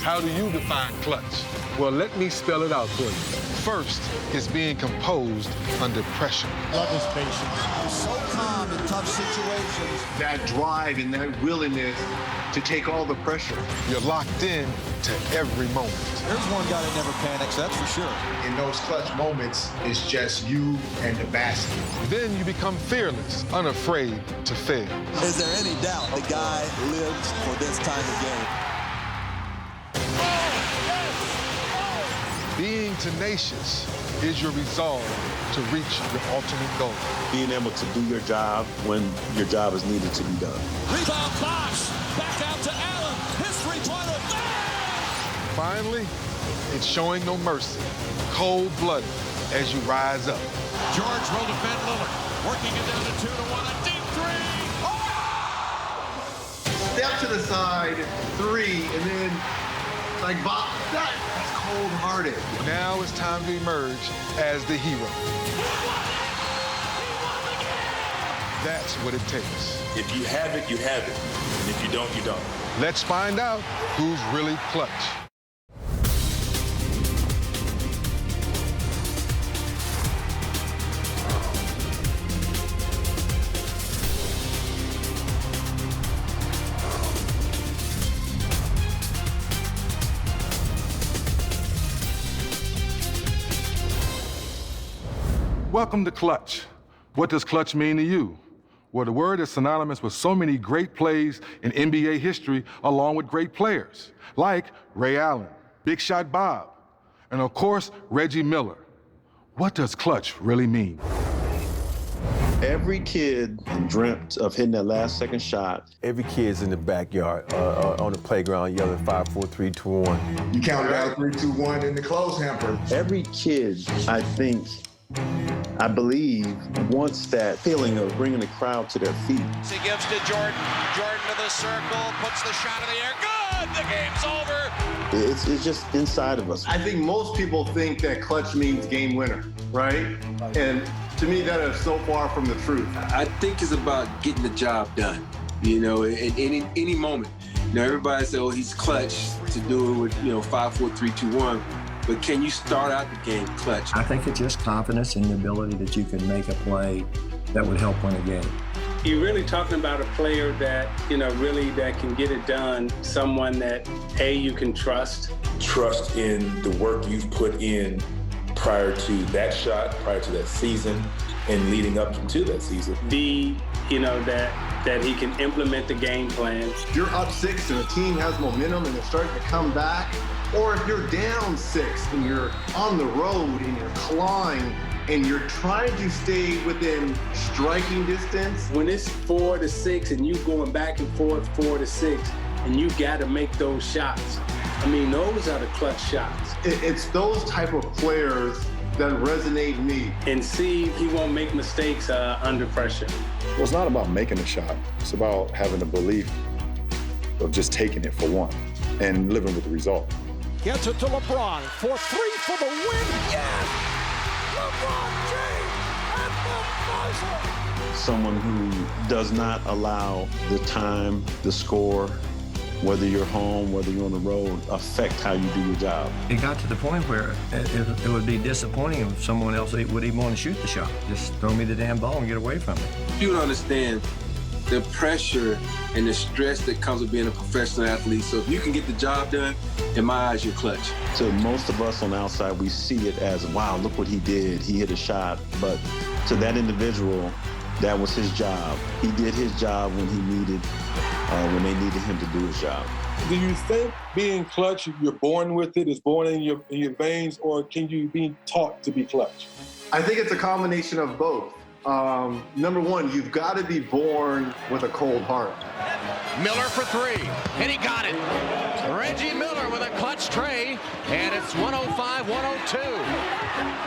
How do you define clutch? Well, let me spell it out for you. First is being composed under pressure. Love his patience. He's so calm in tough situations. That drive and that willingness to take all the pressure. You're locked in to every moment. There's one guy that never panics, that's for sure. In those clutch moments, it's just you and the basket. Then you become fearless, unafraid to fail. Is there any doubt the guy lives for this kind of game? Being tenacious is your resolve to reach your ultimate goal. Being able to do your job when your job is needed to be done. Rebound Bosh, back out to Allen, his three-pointer, Finally, it's showing no mercy, cold-blooded as you rise up. George will defend Lillard, working it down to 2-1, a deep three. Oh! Step to the side, three, and then like Bob, that's cold-hearted. Now it's time to emerge as the hero. That's what it takes. If you have it, you have it. And if you don't, you don't. Let's find out who's really clutch. Welcome to Clutch. What does clutch mean to you? Well, the word is synonymous with so many great plays in NBA history, along with great players, like Ray Allen, Big Shot Bob, and of course, Reggie Miller. What does clutch really mean? Every kid dreamt of hitting that last second shot. Every kid's in the backyard, on the playground, yelling 5, 4, 3, 2, 1. You count down 3, 2, 1 in the clothes hamper. Every kid, I believe, wants that feeling of bringing the crowd to their feet. He gives to Jordan. Jordan to the circle, puts the shot in the air. Good! The game's over. It's just inside of us. I think most people think that clutch means game winner, right? And to me, that is so far from the truth. I think it's about getting the job done, in any moment. Everybody says, oh, he's clutch to do it with, 5, 4, 3, 2, 1. But can you start out the game clutch? I think it's just confidence in the ability that you can make a play that would help win a game. You're really talking about a player that, that can get it done, someone that, you can trust. Trust in the work you've put in prior to that shot, prior to that season, and leading up to that season. That he can implement the game plan. If you're up 6 and the team has momentum and they're starting to come back, or if you're down 6 and you're on the road and you're clawing and you're trying to stay within striking distance. When it's 4 to 6 and you going back and forth 4 to 6 and you got to make those shots. Those are the clutch shots. It's those type of players that resonate me. And see, he won't make mistakes under pressure. Well, it's not about making a shot. It's about having the belief of just taking it for one and living with the result. Gets it to LeBron for 3 for the win. Yes! LeBron James at the buzzer. Someone who does not allow the time, the score, whether you're home, whether you're on the road, affect how you do your job. It got to the point where it would be disappointing if someone else would even want to shoot the shot. Just throw me the damn ball and get away from it. You don't understand the pressure and the stress that comes with being a professional athlete. So if you can get the job done, in my eyes, you're clutch. To most of us on the outside, we see it as, wow, look what he did. He hit a shot. But to that individual, that was his job. He did his job when when they needed him to do his job. Do you think being clutch, you're born with it, it's born in your veins, or can you be taught to be clutch? I think it's a combination of both. Number one, you've got to be born with a cold heart. Miller for 3, and he got it. Reggie Miller with a clutch tray, and it's 105-102.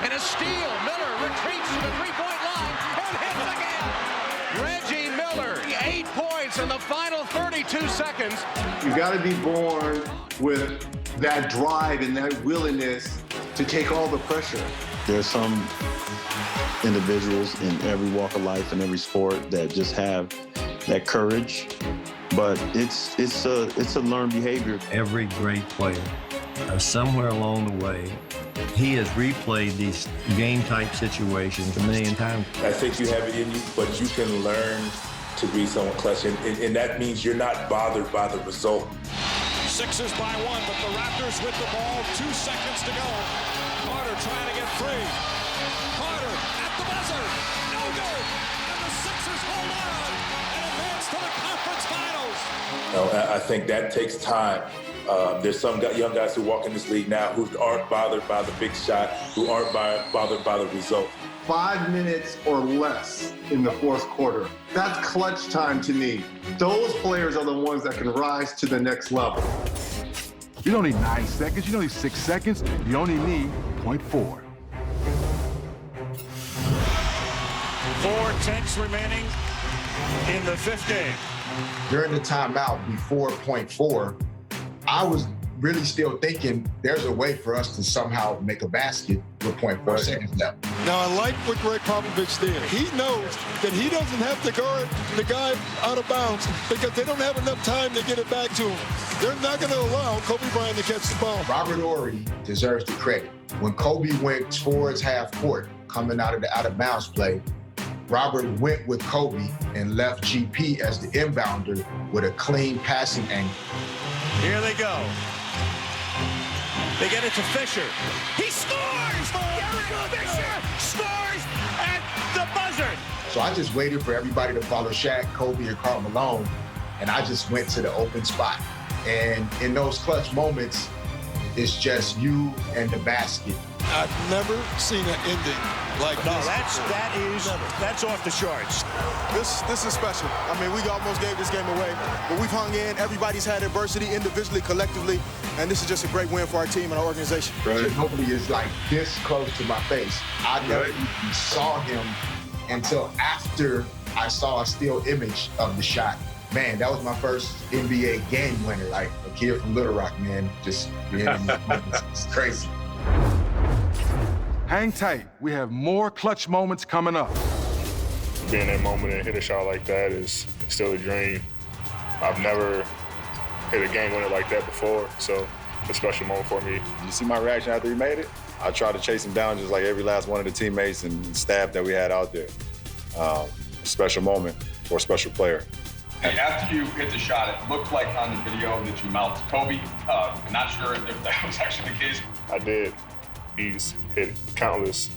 And a steal. Miller retreats to the three-point line and hits again. Reggie Miller, 8 points in the final 32 seconds. You've got to be born with that drive and that willingness to take all the pressure. There's some individuals in every walk of life and every sport that just have that courage, but it's a learned behavior. Every great player, somewhere along the way, he has replayed these game-type situations a million times. I think you have it in you, but you can learn to be someone clutch, and that means you're not bothered by the result. Sixers by one, but the Raptors with the ball. 2 seconds to go. Carter trying to get free. Carter at the buzzer. No good. And the Sixers hold on and advance to the conference finals. I think that takes time. There's some young guys who walk in this league now who aren't bothered by the big shot, who aren't bothered by the result. 5 minutes or less in the fourth quarter. That's clutch time to me. Those players are the ones that can rise to the next level. You don't need 9 seconds, you don't need 6 seconds, you only need 0.4. 4:10 remaining in the fifth game. During the timeout before .4, I was really still thinking there's a way for us to somehow make a basket with .4 seconds left. Now, I like what Greg Popovich did. He knows that he doesn't have to guard the guy out of bounds because they don't have enough time to get it back to him. They're not going to allow Kobe Bryant to catch the ball. Robert Horry deserves the credit. When Kobe went towards half court, coming out of the out of bounds play, Robert went with Kobe and left GP as the inbounder with a clean passing angle. Here they go. They get it to Fisher. He scores! Derek Fisher scores at the buzzer. So I just waited for everybody to follow Shaq, Kobe, or Karl Malone, and I just went to the open spot. And in those clutch moments, it's just you and the basket. I've never seen an ending like No, this. that's off the charts. This is special. I mean, we almost gave this game away, but we've hung in. Everybody's had adversity individually, collectively, and this is just a great win for our team and our organization. Nobody is like this close to my face. I never even saw him until after I saw a still image of the shot. Man, that was my first NBA game winner. Like a kid from Little Rock, man, just being in these moments. It's crazy. Hang tight, we have more clutch moments coming up. Being in that moment and hit a shot like that is still a dream. I've never hit a game winner like that before, so it's a special moment for me. You see my reaction after he made it? I tried to chase him down just like every last one of the teammates and staff that we had out there. A special moment for a special player. Hey, after you hit the shot, it looked like on the video that you mouthed Kobe. Not sure if that was actually the case. I did. He's hit countless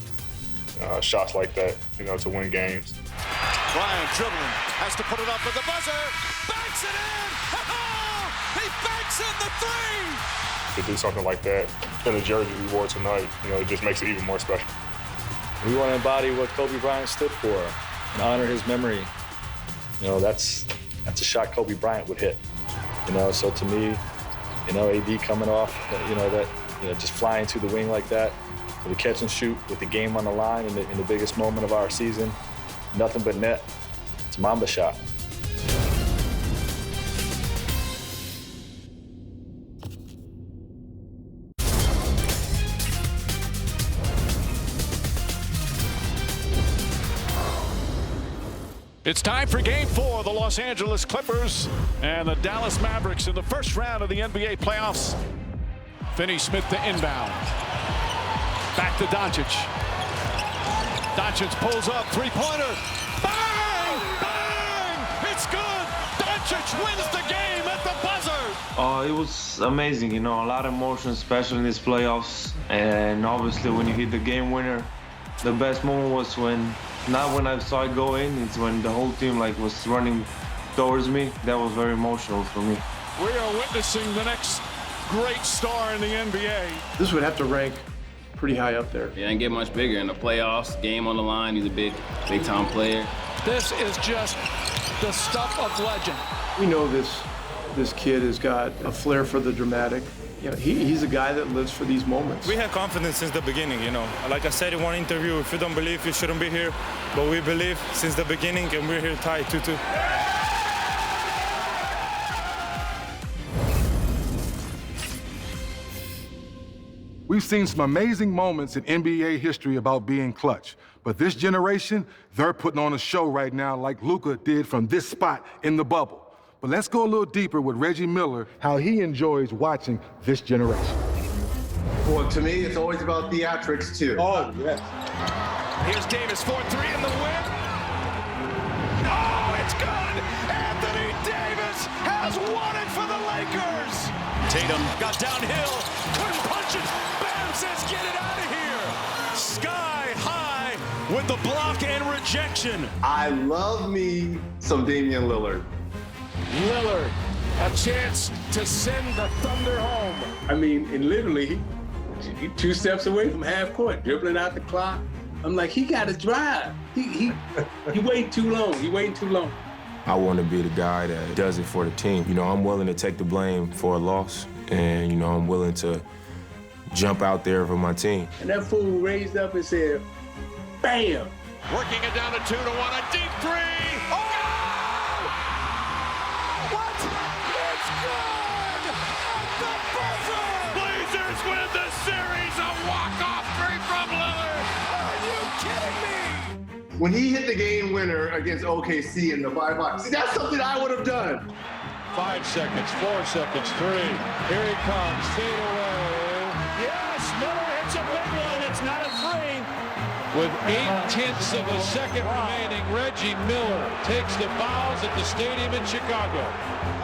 shots like that, to win games. Bryant dribbling, has to put it up with the buzzer, banks it in! He banks in the three! To do something like that in a jersey we wore tonight, it just makes it even more special. We want to embody what Kobe Bryant stood for and honor his memory. That's a shot Kobe Bryant would hit. So to me, AD coming off, just flying to the wing like that, with a catch and shoot, with the game on the line in the biggest moment of our season, nothing but net. It's a Mamba shot. It's time for Game 4, the Los Angeles Clippers and the Dallas Mavericks in the first round of the NBA playoffs. Finney Smith to inbound. Back to Doncic. Doncic pulls up, three-pointer. Bang! Bang! It's good! Doncic wins the game at the buzzer! It was amazing, a lot of emotion, especially in these playoffs. And obviously when you hit the game winner, the best moment was not when I saw it go in, it's when the whole team was running towards me. That was very emotional for me. We are witnessing the next great star in the NBA. This would have to rank pretty high up there. Yeah, and get much bigger in the playoffs, game on the line. He's a big time player. This is just the stuff of legend. We know this kid has got a flair for the dramatic. He's a guy that lives for these moments. We had confidence since the beginning, Like I said in one interview, if you don't believe, you shouldn't be here. But we believe since the beginning, and we're here tied 2-2. We've seen some amazing moments in NBA history about being clutch. But this generation, they're putting on a show right now like Luka did from this spot in the bubble. But let's go a little deeper with Reggie Miller, how he enjoys watching this generation. Well, to me, it's always about theatrics, too. Oh, yes. Here's Davis, 4-3 in the win. Oh, it's good! Anthony Davis has won it for the Lakers! Tatum got downhill, couldn't punch it. Bam says, get it out of here! Sky high with the block and rejection. I love me some Damian Lillard. Lillard, a chance to send the Thunder home. I mean, and literally, he 2 steps away from half court, dribbling out the clock. I'm like, he got to drive. He waiting too long. He waiting too long. I want to be the guy that does it for the team. You know, I'm willing to take the blame for a loss, and, you know, I'm willing to jump out there for my team. And that fool raised up and said, bam! Working it down to 2-1, a deep three! Oh! What? It's good! At the buzzer! Blazers win the series, a walk-off three from Lillard! Are you kidding me? When he hit the game winner against OKC in the 5-5, see, that's something I would have done. 5 seconds, 4 seconds, 3. Here he comes, fade away. Yes, Miller hits a big one. It's not a 3. With 0.8 of a second remaining, Reggie Miller takes the fouls at the stadium in Chicago.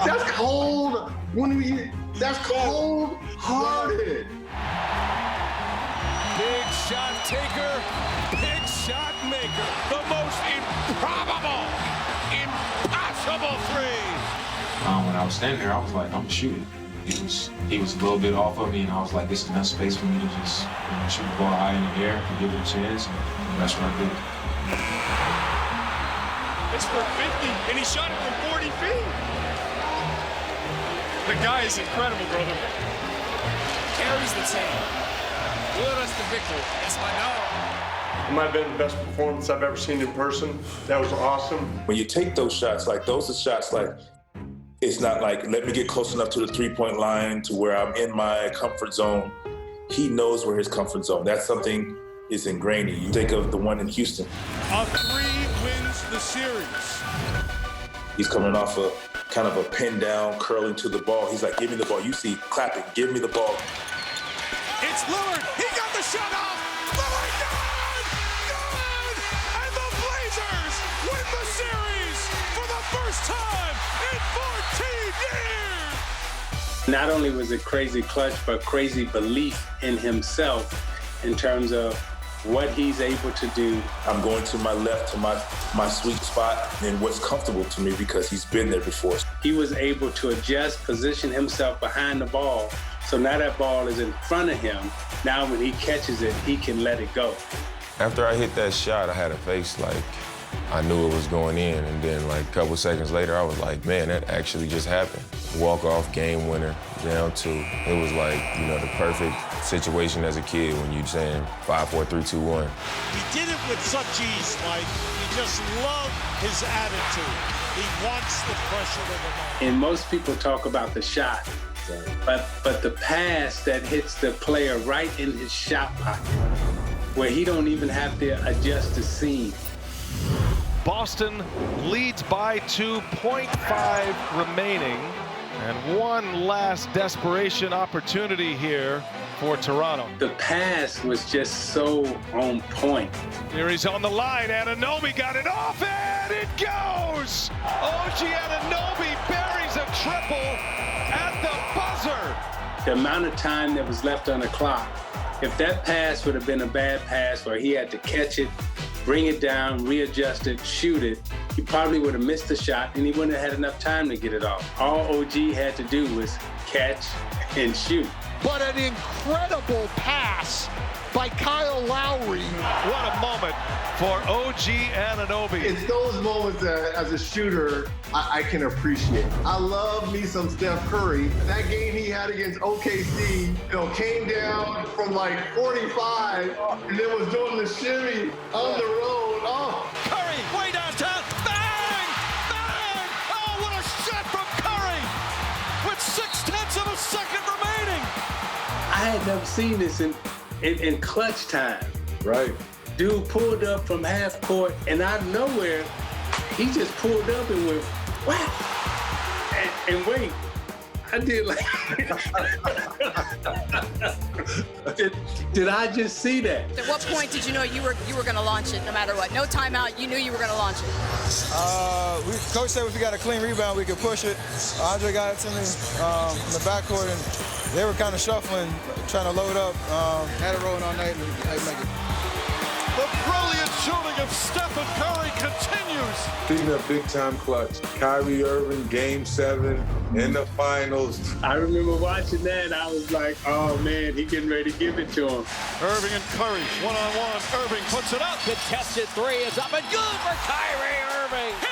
That's cold. That's cold-hearted. Big shot taker, big shot maker. The most improbable, impossible 3. When I was standing there, I was like, I'm shooting. He was a little bit off of me, and I was like, this is enough space for me to just shoot the ball high in the air and give it a chance, and that's what I did. It's for 50, and he shot it from 40 feet. The guy is incredible, brother. Carries the team. Will us the victory. That's my dog. It might have been the best performance I've ever seen in person. That was awesome. When you take those shots, like those are shots like, it's not like, let me get close enough to the three-point line to where I'm in my comfort zone. He knows where his comfort zone. That's something is ingrained in you. Think of the one in Houston. A 3 wins the series. He's coming off a kind of a pin down, curling to the ball. He's like, give me the ball. You see, clapping, give me the ball. It's Lillard. He got the shot off. Lillard, good! And the Blazers win the series for the first time in 14 years. Not only was it crazy clutch, but crazy belief in himself in terms of what he's able to do. I'm going to my left to my sweet spot and what's comfortable to me because he's been there before. He was able to adjust, position himself behind the ball. So now that ball is in front of him. Now when he catches it, he can let it go. After I hit that shot, I had a face like I knew it was going in. And then like a couple seconds later, I was like, man, that actually just happened. Walk-off game winner, down 2. It was like, you know, the perfect situation as a kid when you're saying 5, 4, 3, 2, 1. He did it with such ease, Mike. You just love his attitude. He wants the pressure of the moment. And most people talk about the shot, but the pass that hits the player right in his shot pocket, where he don't even have to adjust the seam. Boston leads by 2, 0.5 remaining. And one last desperation opportunity here for Toronto. The pass was just so on point. Here he's on the line. Anunoby got it off, and it goes! OG Anunoby buries a triple at the buzzer. The amount of time that was left on the clock, if that pass would have been a bad pass where he had to catch it, bring it down, readjust it, shoot it, he probably would have missed the shot and he wouldn't have had enough time to get it off. All OG had to do was catch and shoot. But an incredible pass by Kyle Lowry. What a moment for OG Anunoby. It's those moments that, as a shooter, I can appreciate. I love me some Steph Curry. That game he had against OKC, came down from like 45 and then was doing the shimmy on the road. Oh, Curry, way downtown. Bang! Bang! Oh, what a shot from Curry with 0.6 of a second remaining. I had never seen this in clutch time. Right. Dude pulled up from half court, and out of nowhere, he just pulled up and went, whack. And wait, I did like. did I just see that? At what point did you know you were going to launch it no matter what? No timeout, you knew you were going to launch it. Coach said if we got a clean rebound, we could push it. Andre got it to me in the backcourt, and they were kind of shuffling, trying to load up. Had it rolling all night, and I make it. The brilliant shooting of Stephen Curry continues. Speaking of big-time clutch, Kyrie Irving, Game 7 in the finals. I remember watching that. I was like, oh, man, he getting ready to give it to him. Irving and Curry, one-on-one. Irving puts it up. Contested three is up and good for Kyrie Irving. He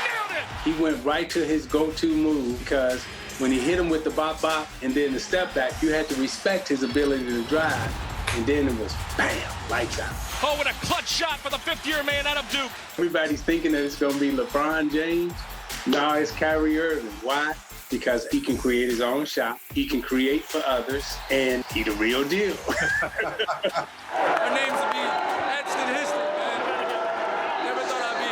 nailed it. He went right to his go-to move because when he hit him with the bop-bop and then the step back, you had to respect his ability to drive. And then it was bam, lights out. Oh, what a clutch shot for the fifth-year man out of Duke. Everybody's thinking that it's going to be LeBron James. No, it's Kyrie Irving. Why? Because he can create his own shot. He can create for others, and he the real deal. Our names will be etched in history, man. Never thought I'd be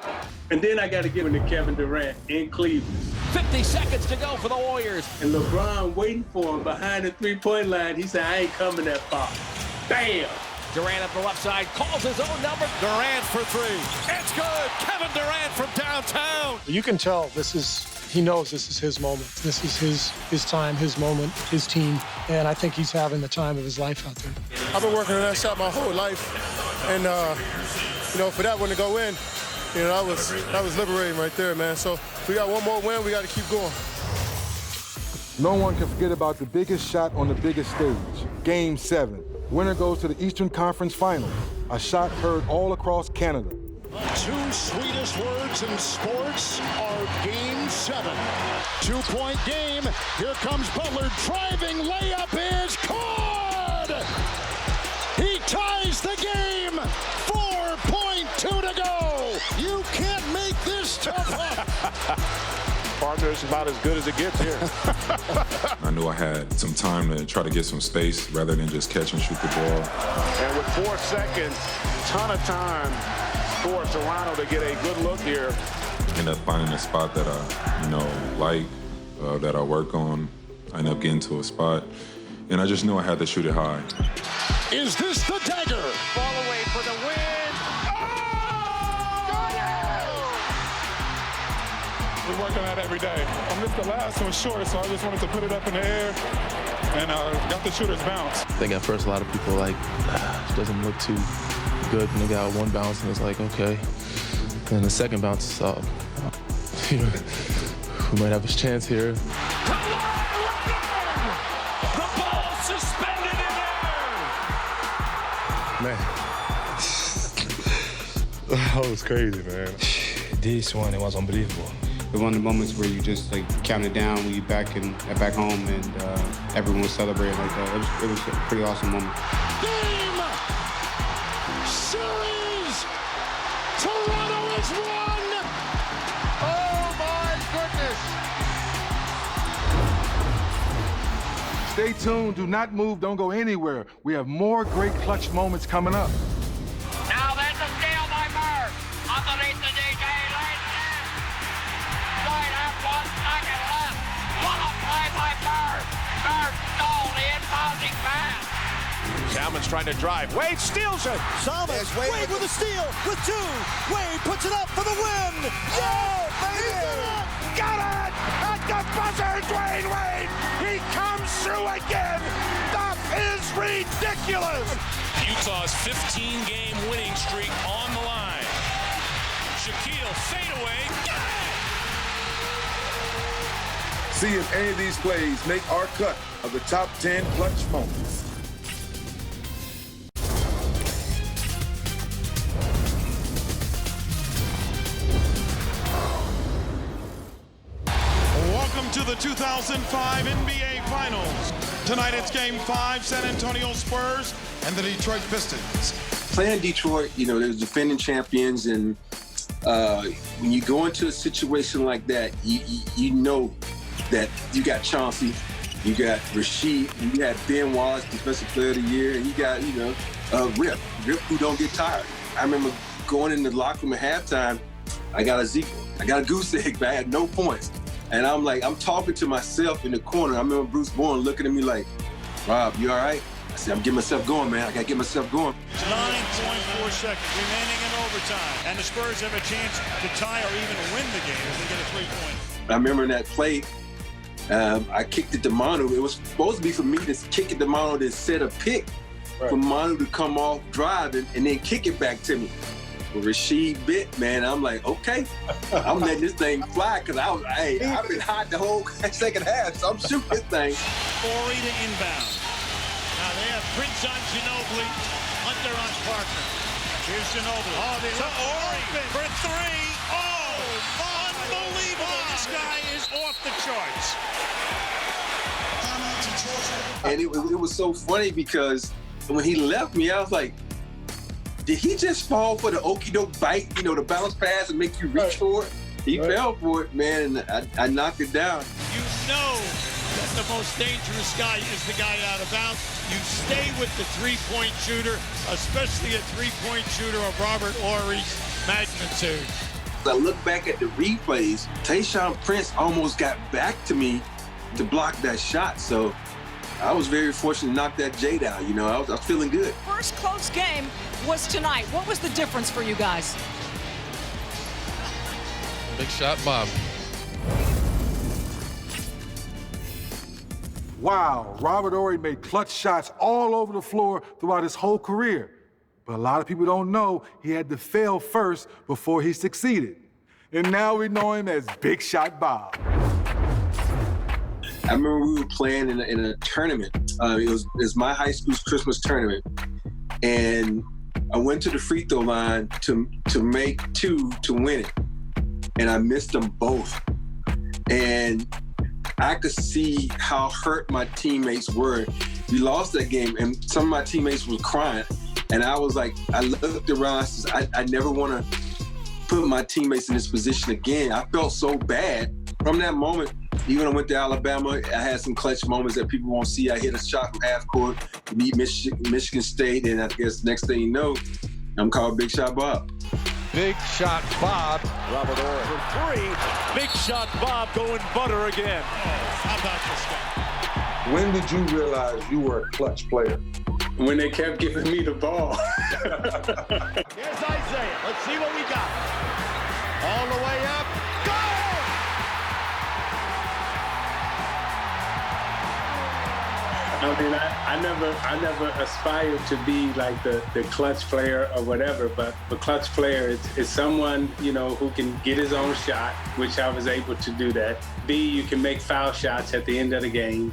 here. And then I got to give it to Kevin Durant in Cleveland. 50 seconds to go for the Warriors. And LeBron waiting for him behind the three-point line. He said, I ain't coming that far. Bam! Durant up the left side, calls his own number. Durant for three. It's good. Kevin Durant from downtown. You can tell he knows this is his moment. This is his time, his moment, his team. And I think he's having the time of his life out there. I've been working on that shot my whole life. And, for that one to go in, that was liberating right there, man. So we got one more win. We got to keep going. No one can forget about the biggest shot on the biggest stage, Game 7. Winner goes to the Eastern Conference Finals, a shot heard all across Canada. The two sweetest words in sports are Game 7. 2-point game. Here comes Butler driving. Layup is good. He ties the game. 4.2 to go. You can't make this tough. Partner, it's about as good as it gets here. I knew I had some time to try to get some space rather than just catch and shoot the ball. And with 4 seconds, ton of time for Toronto to get a good look here. End up finding a spot that I, like, that I work on. I end up getting to a spot, and I just knew I had to shoot it high. Is this the dagger? Ball away for the win. We work on that every day. I missed the last one short, so I just wanted to put it up in the air and got the shooter's bounce. I think at first a lot of people were like, it doesn't look too good. And they got one bounce and it's like, okay. And the second bounce, we might have a chance here. The ball suspended in air. Man, that was crazy, man. This one, it was unbelievable. It was one of the moments where you just counted down when you back home and everyone was celebrating like that. It was a pretty awesome moment. Game, series, Toronto has won. Oh my goodness. Stay tuned, do not move, don't go anywhere. We have more great clutch moments coming up. Now there's a steal by Murr. Underneath the DJ. Salmon's trying to drive. Wade steals it. Salmon. Wade with a steal with 2. Wade puts it up for the win. Yeah, baby. Got it at the buzzer. Dwayne Wade. He comes through again. That is ridiculous. Utah's 15-game winning streak on the line. Shaquille fadeaway. See if any of these plays make our cut of the top 10 clutch moments. Welcome to the 2005 NBA Finals. Tonight it's Game 5, San Antonio Spurs and the Detroit Pistons. Playing Detroit, they're defending champions, and when you go into a situation like that, you know that you got Chauncey, you got Rasheed, you got Ben Wallace, Defensive Player of the Year, and you got, Rip who don't get tired. I remember going in the locker room at halftime, I got Ezekiel. I got a goose egg, but I had no points. And I'm talking to myself in the corner. I remember Bruce Bourne looking at me like, Rob, you all right? I said, I'm getting myself going, man. I got to get myself going. 9.4 seconds remaining in overtime. And the Spurs have a chance to tie or even win the game if they get a three-point. I remember in that play, I kicked it to Manu. It was supposed to be for me to kick it to Manu to set a pick for Manu to come off, drive, and then kick it back to me. But Rasheed bit, man. I'm like, okay, I'm letting this thing fly because I've been hot the whole second half, so I'm shooting this thing. Horry to inbound. Now they have Prince on Ginobili, Hunter on Parker. Here's Ginobili. Oh, they look Horry for three. Oh, unbelievable. This guy is off the charts. And it was so funny because when he left me, I was like, did he just fall for the okie-doke bite, the bounce pass and make you reach for it? He fell for it, man, and I knocked it down. You know that the most dangerous guy is the guy out of bounds. You stay with the three-point shooter, especially a three-point shooter of Robert Horry's magnitude. I look back at the replays, Tayshaun Prince almost got back to me to block that shot, so I was very fortunate to knock that J down. I was feeling good. First close game was tonight. What was the difference for you guys? Big shot, Bob. Wow, Robert Horry made clutch shots all over the floor throughout his whole career. But a lot of people don't know he had to fail first before he succeeded. And now we know him as Big Shot Bob. I remember we were playing in a tournament. It was my high school's Christmas tournament. And I went to the free throw line to make two to win it. And I missed them both. And I could see how hurt my teammates were. We lost that game and some of my teammates were crying. And I was like, I looked around, I said, I never want to put my teammates in this position again. I felt so bad. From that moment, even when I went to Alabama, I had some clutch moments that people won't see. I hit a shot from half court to beat Michigan State, and I guess next thing you know, I'm called Big Shot Bob. Big Shot Bob. Robert Horry for three. Big Shot Bob going butter again. How about this guy? When did you realize you were a clutch player? When they kept giving me the ball. Here's Isaiah. Let's see what we got. All the way up. Go! I mean, I never aspired to be like the clutch player or whatever, but the clutch player is someone, who can get his own shot, which I was able to do that. B, you can make foul shots at the end of the game.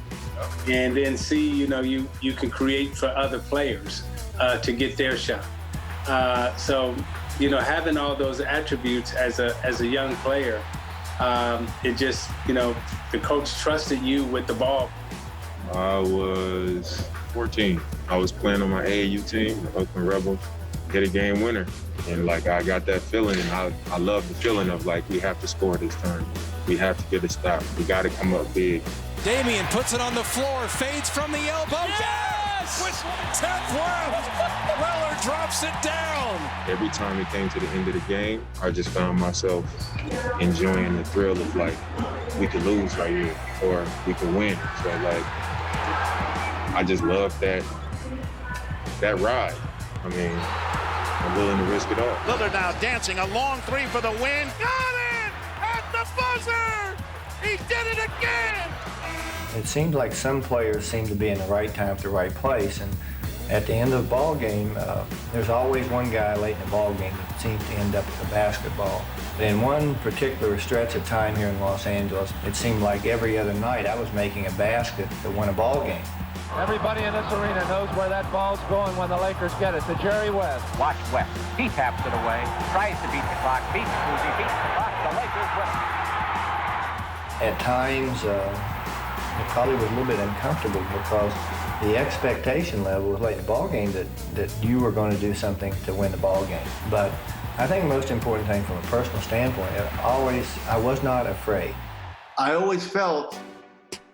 And then C, you can create for other players to get their shot. So, having all those attributes as a young player, it just, the coach trusted you with the ball. I was 14. I was playing on my AAU team, the Oakland Rebels, hit a game winner. And I got that feeling, and I love the feeling of we have to score this time. We have to get a stop. We got to come up big. Damian puts it on the floor, fades from the elbow. Yes! With 10th left, Weller drops it down. Every time it came to the end of the game, I just found myself enjoying the thrill of we could lose right here or we could win. So I just love that ride. I mean, I'm willing to risk it all. Lillard now dancing a long three for the win. Got it at the buzzer. He did it again. It seemed like some players seem to be in the right time at the right place, and at the end of the ball game, there's always one guy late in the ball game that seems to end up with the basketball. But in one particular stretch of time here in Los Angeles, it seemed like every other night I was making a basket to win a ball game. Everybody in this arena knows where that ball's going when the Lakers get it. To Jerry West. Watch West. He taps it away, tries to beat the clock, beats Susie, beats the clock. The Lakers win. At times, it probably was a little bit uncomfortable because the expectation level was late in the ball game that you were going to do something to win the ball game. But I think the most important thing from a personal standpoint, I was not afraid. I always felt,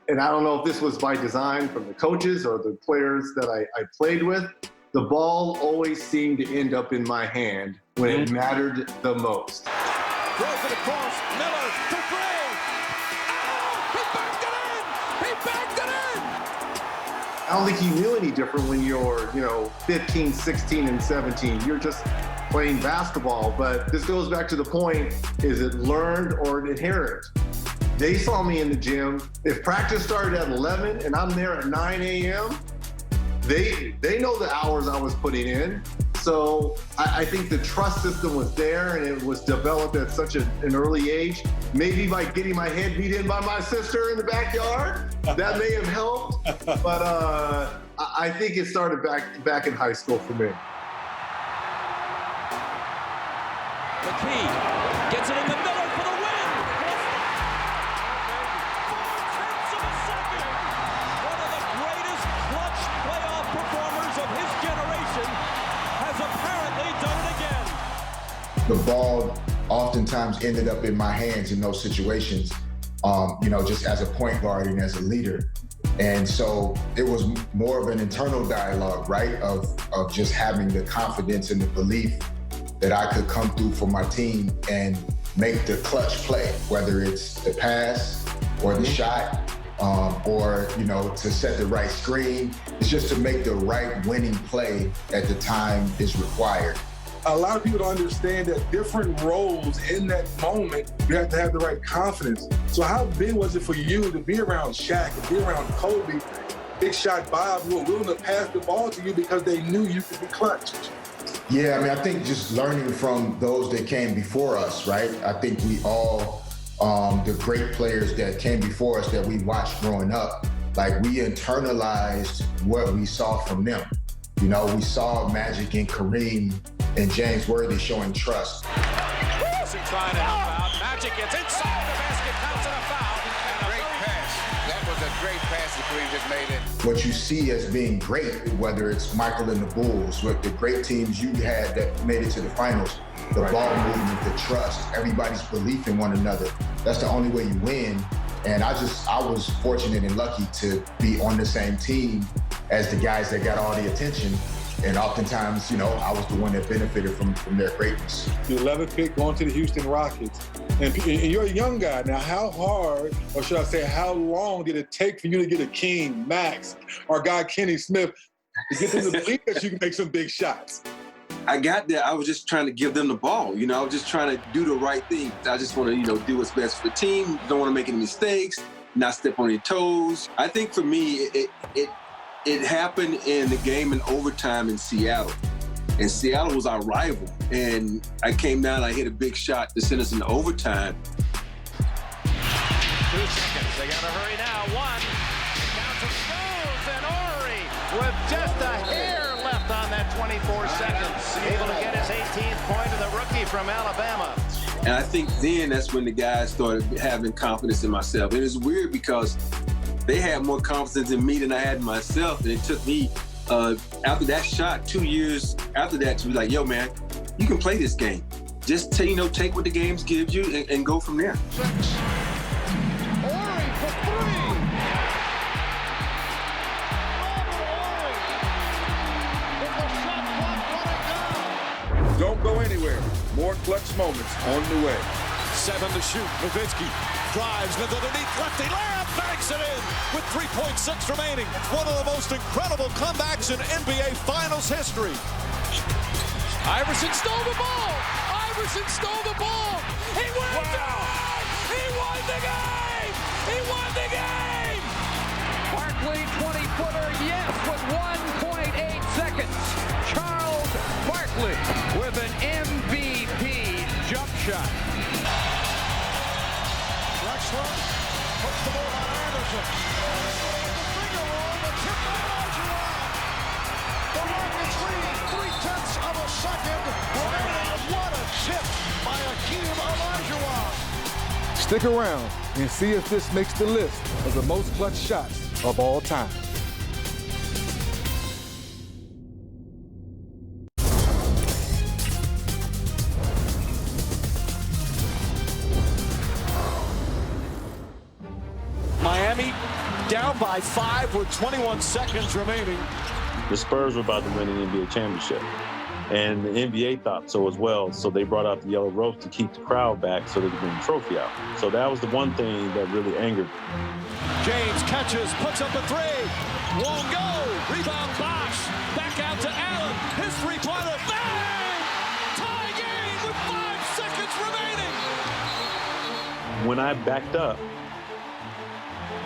and I don't know if this was by design from the coaches or the players that I played with, the ball always seemed to end up in my hand when it mattered the most. throws it across. Miller for three. Oh, he backed it in. He backed it in. I don't think he knew any different when you're, 15, 16, and 17. You're just playing basketball. But this goes back to the point, is it learned or inherent? They saw me in the gym. If practice started at 11 and I'm there at 9 a.m., they know the hours I was putting in. So I think the trust system was there and it was developed at such an early age. Maybe by getting my head beat in by my sister in the backyard, that may have helped. But I think it started back in high school for me. McKee gets it in the middle for the win. Tenths of a second. One of the greatest clutch playoff performers of his generation has apparently done it again. The ball oftentimes ended up in my hands in those situations, just as a point guard and as a leader. And so it was more of an internal dialogue, right, of just having the confidence and the belief that I could come through for my team and make the clutch play, whether it's the pass or the shot, or to set the right screen. It's just to make the right winning play at the time is required. A lot of people don't understand that different roles in that moment, you have to have the right confidence. So how big was it for you to be around Shaq, to be around Kobe, Big Shot Bob, who were willing to pass the ball to you because they knew you could be clutch? Yeah, I think just learning from those that came before us, right? I think we all, the great players that came before us that we watched growing up, like we internalized what we saw from them. We saw Magic and Kareem and James Worthy showing trust. Wilson trying to help out. Magic gets inside the basket, counts it a foul. And a great pass. That was a great pass that Kareem just made it. What you see as being great, whether it's Michael and the Bulls, with the great teams you had that made it to the finals, the ball movement, the trust, everybody's belief in one another. That's the only way you win. And I was fortunate and lucky to be on the same team as the guys that got all the attention. And oftentimes, I was the one that benefited from their greatness. The 11th pick going to the Houston Rockets. And you're a young guy. Now, how hard, or should I say, how long did it take for you to get a King, Max, or guy Kenny Smith to get them to believe that you can make some big shots? I got there. I was just trying to give them the ball. I was just trying to do the right thing. I just want to, do what's best for the team. Don't want to make any mistakes, not step on your toes. I think for me, it happened in the game in overtime in Seattle. And Seattle was our rival. And I came down, I hit a big shot to send us into overtime. 2 seconds, they gotta hurry now. 1, counts and throws, and Horry with just a hair left on that 24 seconds. Able to get his 18th point to the rookie from Alabama. And I think then that's when the guys started having confidence in myself. And it's weird because they had more confidence in me than I had in myself. And it took me, after that shot, 2 years after that, to be like, yo, man, you can play this game. Just, take what the games give you and go from there. 6. Horry for 3. Don't go anywhere. More clutch moments on the way. 7 to shoot. Nowitzki drives underneath lefty layup, banks it in with 3.6 remaining. One of the most incredible comebacks in NBA Finals history. Iverson stole the ball. Iverson stole the ball. He won the game. He won the game. He won the game. Barkley 20-footer, yes, with 1.8 seconds. Charles Barkley with an MVP jump shot. Drexler puts the ball on Anderson. The finger roll, the tip by Olajuwon. The Rockets lead 0.3 of a second. What a tip by Hakeem Olajuwon. Stick around and see if this makes the list of the most clutch shots of all time. Miami down by 5 with 21 seconds remaining. The Spurs were about to win an NBA championship. And the NBA thought so as well. So they brought out the yellow rope to keep the crowd back so they could bring the trophy out. So that was the one thing that really angered me. James catches, puts up a three. Won't go. Rebound Bosh. Back out to Allen. His three-pointer. Bang! Tie game with 5 seconds remaining. When I backed up,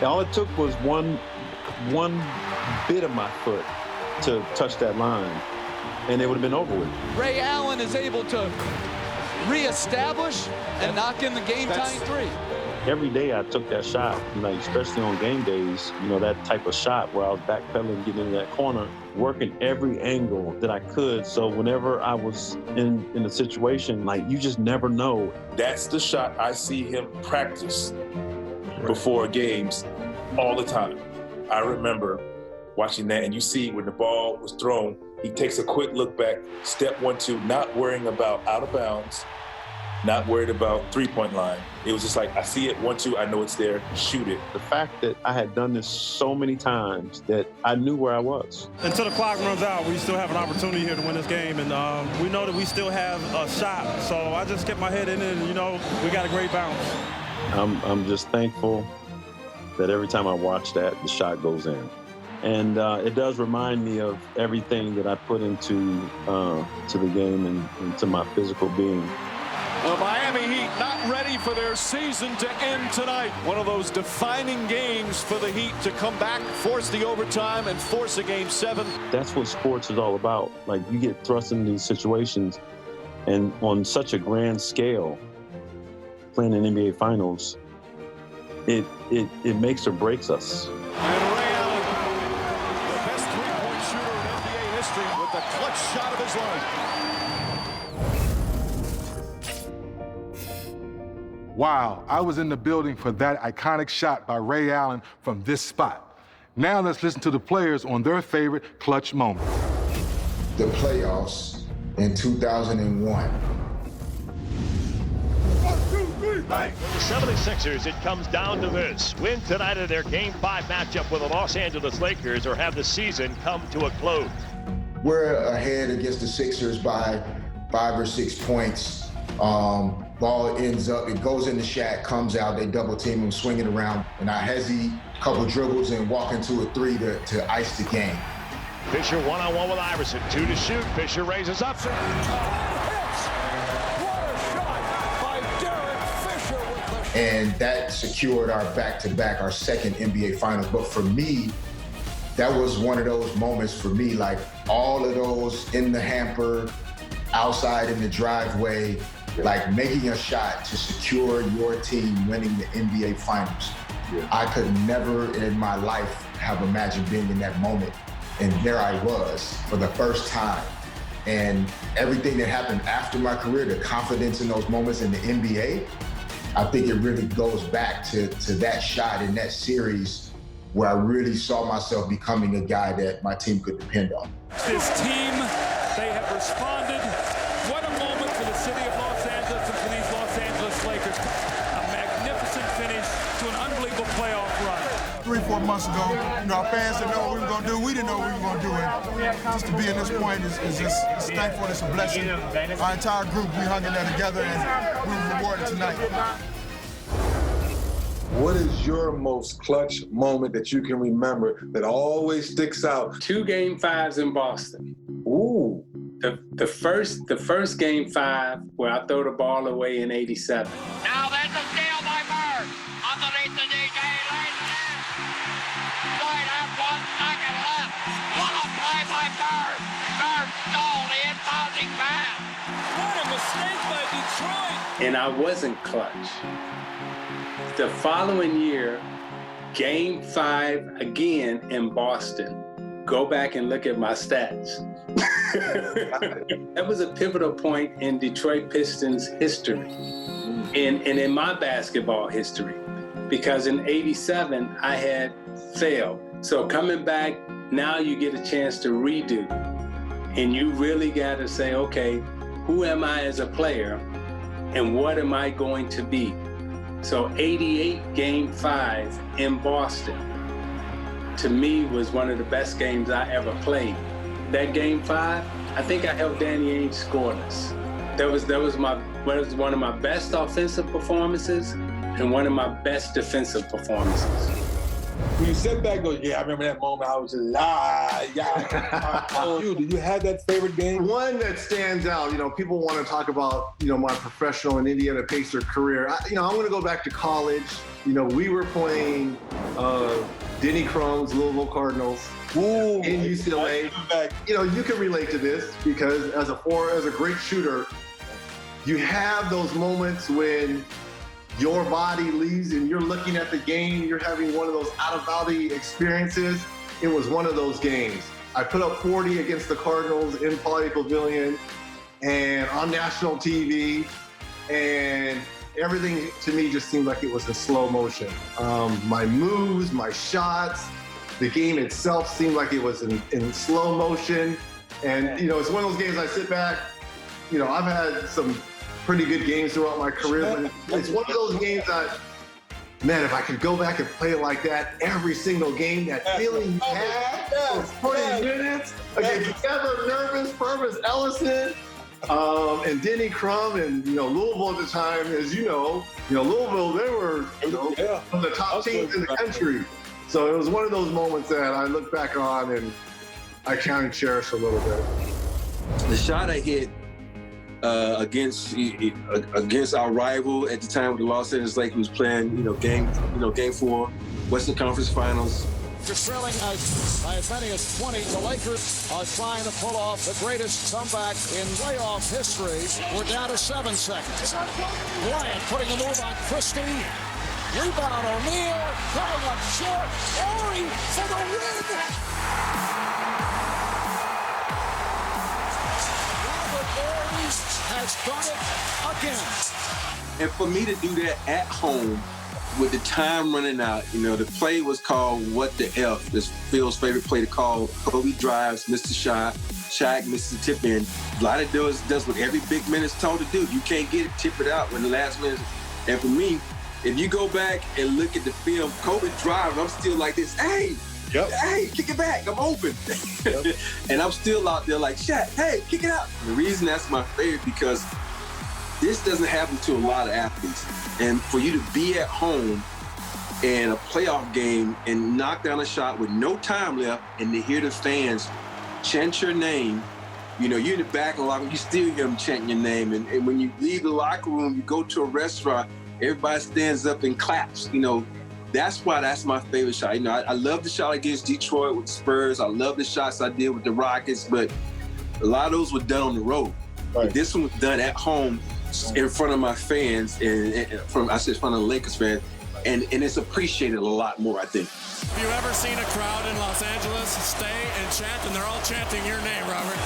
all it took was one bit of my foot to touch that line, and it would have been over with. Ray Allen is able to reestablish and knock in the game-tying three. Every day I took that shot, like especially on game days, that type of shot where I was backpedaling, getting into that corner, working every angle that I could. So whenever I was in a situation, like you just never know. That's the shot I see him practice before games all the time. I remember watching that, and you see when the ball was thrown, he takes a quick look back, step 1, 2, not worrying about out of bounds, not worried about three-point line. It was just like, I see it, 1, 2, I know it's there, shoot it. The fact that I had done this so many times that I knew where I was. Until the clock runs out, we still have an opportunity here to win this game, and we know that we still have a shot. So I just kept my head in it, and we got a great bounce. I'm just thankful that every time I watch that, the shot goes in. And it does remind me of everything that I put into to the game and into my physical being. The Miami Heat not ready for their season to end tonight. One of those defining games for the Heat to come back, force the overtime, and force a Game 7. That's what sports is all about. Like, you get thrust into these situations, and on such a grand scale, playing in NBA Finals, it makes or breaks us. And Ray Allen, the best three-point shooter in NBA history, with the clutch shot of his life. Wow, I was in the building for that iconic shot by Ray Allen from this spot. Now let's listen to the players on their favorite clutch moment. The playoffs in 2001. 76ers, it comes down to this. Win tonight of their Game 5 matchup with the Los Angeles Lakers, or have the season come to a close. We're ahead against the Sixers by 5 or 6 points. Ball ends up, it goes in the Shaq, comes out, they double team him, swinging around, and I hesi, couple dribbles and walk into a three to ice the game. Fisher one-on-one with Iverson, 2 to shoot. Fisher raises up. And that secured our back-to-back, our second NBA Finals. But for me, that was one of those moments for me, like all of those in the hamper, outside in the driveway, like making a shot to secure your team winning the NBA Finals. Yeah. I could never in my life have imagined being in that moment. And there I was for the first time. And everything that happened after my career, the confidence in those moments in the NBA, I think it really goes back to that shot in that series where I really saw myself becoming a guy that my team could depend on. This team, they have responded. What a moment for the city of Los Angeles and for these Los Angeles Lakers. A magnificent finish to an unbelievable playoff run. 3-4 months ago, our fans didn't know what we were going to do. We didn't know what we were going to do. And just to be in this point is just thankful. It's a blessing. Our entire group, we hung in there together, and we were rewarded tonight. What is your most clutch moment that you can remember that always sticks out? 2 Game 5s in Boston. Ooh. The first Game 5 where I throw the ball away in '87. Now there's a steal by Bird. Underneath the DJ, lays it in. Lloyd has 1 second left. What a play by Bird. Bird stole the inbounding pass. What a mistake by Detroit. And I wasn't clutch. The following year, Game 5 again in Boston. Go back and look at my stats. That was a pivotal point in Detroit Pistons history and in my basketball history, because in '87 I had failed. So coming back, now you get a chance to redo, and you really got to say, okay, who am I as a player and what am I going to be? So '88 Game 5 in Boston, to me, was one of the best games I ever played. That Game 5, I think I helped Danny Ainge score this. That was one of my best offensive performances and one of my best defensive performances. When you sit back and go, yeah, I remember that moment. I was just, Did you have that favorite game? One that stands out, people want to talk about, my professional and Indiana Pacer career. I'm going to go back to college. We were playing Denny Crum's Louisville Cardinals in UCLA. You can relate to this because as a great shooter, you have those moments when your body leaves and you're looking at the game, you're having one of those out-of-body experiences. It was one of those games. I put up 40 against the Cardinals in Pauley Pavilion and on national TV, and everything to me just seemed like it was in slow motion. My moves, my shots, the game itself seemed like it was in slow motion. And, it's one of those games I sit back, I've had some pretty good games throughout my career, but it's one of those games that, man, if I could go back and play it like that every single game, that feeling you had for 20 minutes against Kevin Nervous, Purvis Ellison, and Denny Crum, and Louisville at the time, as Louisville, they were one of the top teams in the country. So it was one of those moments that I look back on and I kind of cherish a little bit. The shot I hit against our rival at the time with the Los Angeles Lakers, was playing, game 4, Western Conference Finals. After trailing by as many as 20, the Lakers are trying to pull off the greatest comeback in playoff history. We're down to 7 seconds. Bryant putting the move on Christie. Rebound O'Neal, coming up short. Horry for the win. Has done it again. And for me to do that at home with the time running out, the play was called What the F. It's Phil's favorite play to call. Kobe drives, missed the shot. Shaq misses the tip in. A lot of does what every big man is told to do. You can't get it, tip it out when the last minute. And for me, if you go back and look at the film, Kobe drives, I'm still like this, hey, kick it back, I'm open. And I'm still out there like, Shaq, hey, kick it out. The reason that's my favorite because this doesn't happen to a lot of athletes. And for you to be at home in a playoff game and knock down a shot with no time left and to hear the fans chant your name, you're in the back of the locker room, you still hear them chanting your name. And when you leave the locker room, you go to a restaurant, everybody stands up and claps, That's why that's my favorite shot. I love the shot against Detroit with the Spurs. I love the shots I did with the Rockets, but a lot of those were done on the road. Right. This one was done at home in front of my fans, in front of the Lakers fans, and it's appreciated a lot more, I think. Have you ever seen a crowd in Los Angeles stay and chant, and they're all chanting your name, Robert?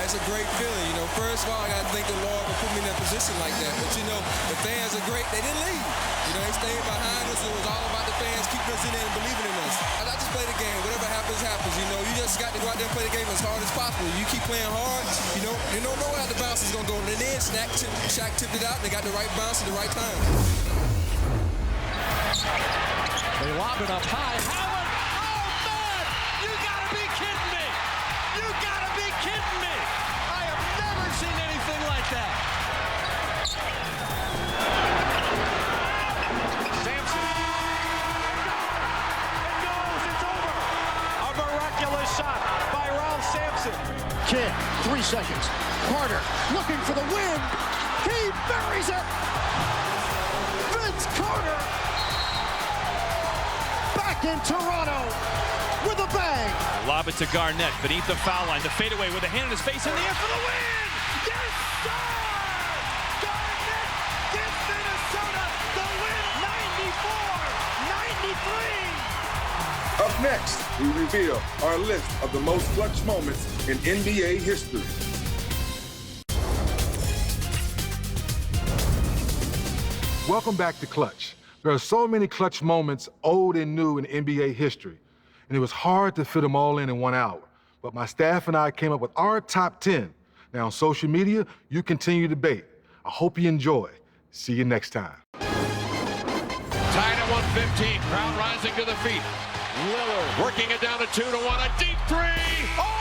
It's a great feeling. First of all, I got to thank the Lord for putting me in that position like that. But, the fans are great. They didn't leave. They stayed behind us. It was all about the fans keeping us in there and believing in us. I just play the game. Whatever happens, happens. You just got to go out there and play the game as hard as possible. You keep playing hard. You don't know where the bounce is going to go. And then Shaq tipped it out, and they got the right bounce at the right time. They lob it up high. Howard! Oh, man! You gotta be kidding me! You gotta be kidding me! I have never seen anything like that! Sampson. It goes! It's over! A miraculous shot by Ralph Sampson. Kidd, 3 seconds. Carter looking for the win. He buries it! Vince Carter! In Toronto with a bang. Lob it to Garnett beneath the foul line. The fadeaway with a hand in his face in the air for the win. Yes, sir! Garnett gives Minnesota the win, 94-93. Up next, we reveal our list of the most clutch moments in NBA history. Welcome back to Clutch. There are so many clutch moments, old and new, in NBA history, and it was hard to fit them all in one hour. But my staff and I came up with our top 10. Now, on social media, you continue to debate. I hope you enjoy. See you next time. Tied at 115. Crowd rising to the feet. Lillard working it down to 2-1. A deep three. Oh!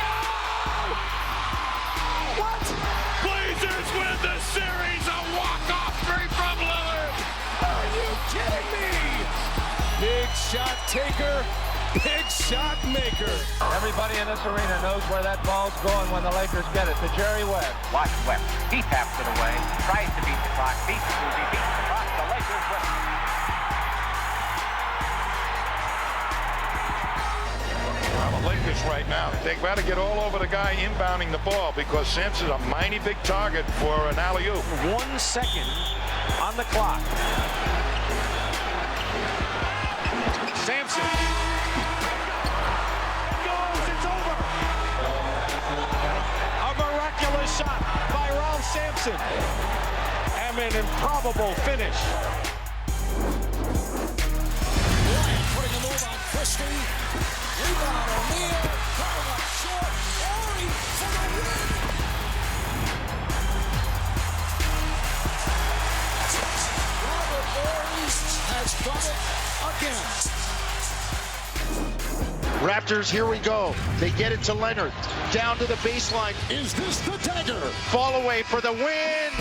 What? Blazers win the series. A walk-off three from Lillard. Are you kidding me? Big shot taker, big shot maker. Everybody in this arena knows where that ball's going when the Lakers get it. To Jerry West. Watch West. He taps it away. Tries to beat the clock. Beats Susie. Beats the clock. The Lakers win. The Lakers right now, they've got to get all over the guy inbounding the ball because Sampson's a mighty big target for an alley-oop. 1 second on the clock. Sampson goes, it's over. A miraculous shot by Ralph Sampson. And an improbable finish. Bryant putting a move on Christie. Rebound, O'Neal coming up short. Horry for the win. Robert Horry has done it again. Raptors, here we go. They get it to Leonard. Down to the baseline. Is this the dagger? Fall away for the win.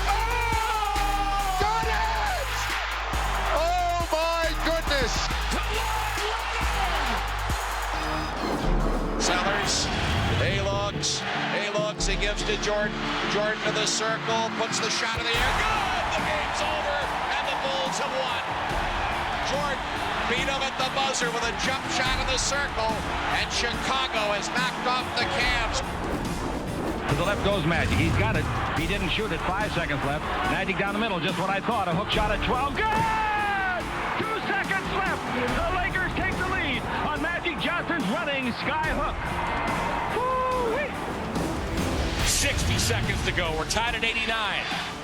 Oh! Got it! Oh my goodness! Sellers, A-Logs, he gives to Jordan. Jordan to the circle, puts the shot in the air. Good! The game's over, and the Bulls have won. Jordan beat him at the buzzer with a jump shot in the circle, and Chicago has knocked off the Cavs. To the left goes Magic. He's got it. He didn't shoot it. 5 seconds left. Magic down the middle, just what I thought. A hook shot at 12. Good! 2 seconds left. The Lakers take the lead on Magic Johnson's running sky hook. Woo-wee. 60 seconds to go. We're tied at 89.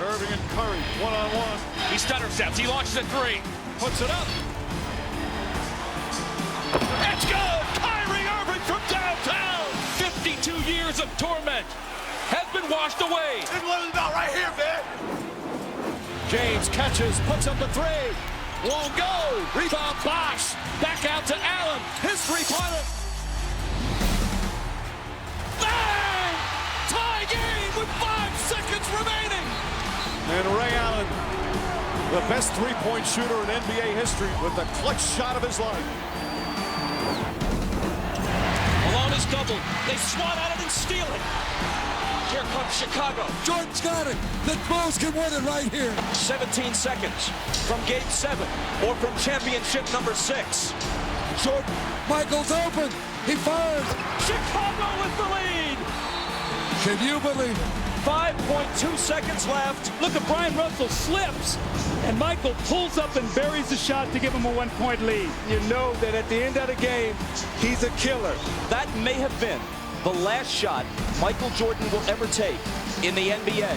Irving and Curry, one-on-one. He stutter steps. He launches a three. Puts it up. It's good! Kyrie Irving from downtown! 52 years of torment has been washed away. It's about right here, man. James catches, puts up the three. Won't go. Rebound Bosh. Back out to Allen. His three-pointer. Bang! Tie game with 5 seconds remaining. And Ray Allen, the best three-point shooter in NBA history with the clutch shot of his life. Malone is doubled. They swat at it and steal it. Here comes Chicago. Jordan's got it. The Bulls can win it right here. 17 seconds from Game 7 or from championship number 6. Jordan, Michael's open. He fires. Chicago with the lead. Can you believe it? 5.2 seconds left. Look at Brian Russell slips. And Michael pulls up and buries the shot to give him a 1-point lead. You know that at the end of the game, he's a killer. That may have been the last shot Michael Jordan will ever take in the NBA.